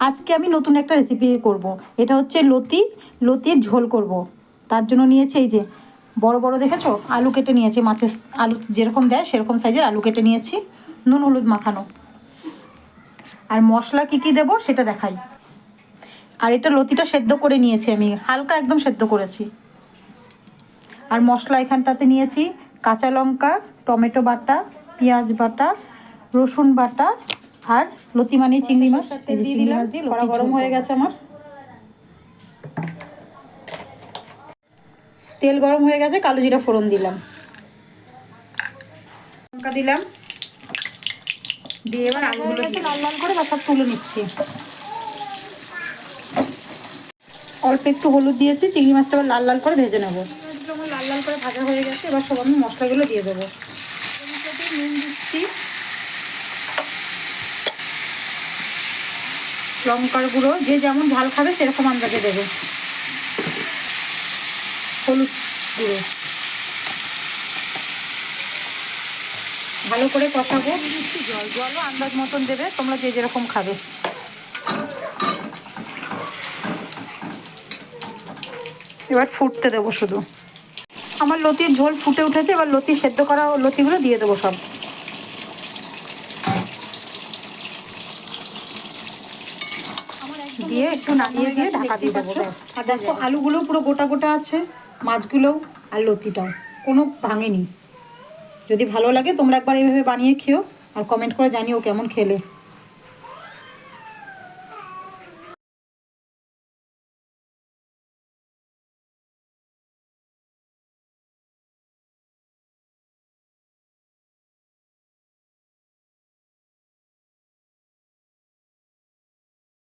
আজকে আমি নতুন একটা রেসিপি করব। এটা হচ্ছে লতির ঝোল করব। তার জন্য নিয়েছি এই যে বড় বড় দেখেছো আলু কেটে নিয়েছি, মাছের আলু যেরকম দেয় সেরকম সাইজের আলু কেটে নিয়েছি, নুন হলুদ মাখানো। আর মশলা কী কী দেবো সেটা দেখাই। আর এটা লতিটা সেদ্ধ করে নিয়েছি, আমি হালকা একদম সেদ্ধ করেছি। আর মশলা এখানটাতে নিয়েছি কাঁচা লঙ্কা, টমেটো বাটা, পেঁয়াজ বাটা, রসুন বাটা আর লতি মানে চিংড়ি মাছ। এই যে চিংড়ি মাছ দিয়ে কড়া গরম হয়ে গেছে আমার, তেল গরম হয়ে গেছে, কালো জিরা ফোড়ন দিলাম, লঙ্কা দিলাম, দিয়ে এবার আলুগুলো লাল লাল করে বা সব তুলে নিচ্ছি। অল্প একটু হলুদ দিয়েছি, চিংড়ি মাছটা আবার লাল লাল করে ভেজে নেবো। আমার লাল লাল করে ভাজা হয়ে গেছে, এবার সব আমি মশলাগুলো দিয়ে দেবো। নুন দিচ্ছি, লঙ্কার গুঁড়ো যে যেমন ঝাল খাবে সেরকম আন্দাজে দেবে, হলুদ গুঁড়ো, ভালো করে কষাবো। জলও আন্দাজ মতন দেবে, তোমরা যে যেরকম খাবে। এবার ফুটতে দেবো শুধু। আমার লতির ঝোল ফুটে উঠেছে, এবার লতি সেদ্ধ করা লতিগুলো দিয়ে দেবো সব। দিয়ে একটু নাড়িয়ে দিয়ে ঢাকা দিয়ে দেবো। আর দেখো আলুগুলো পুরো গোটা গোটা আছে, মাছগুলোও আর লতিটাও কোনো ভাঙেনি। যদি ভালো লাগে তোমরা একবার এইভাবে বানিয়ে খেও আর কমেন্ট করে জানিও কেমন খেলে।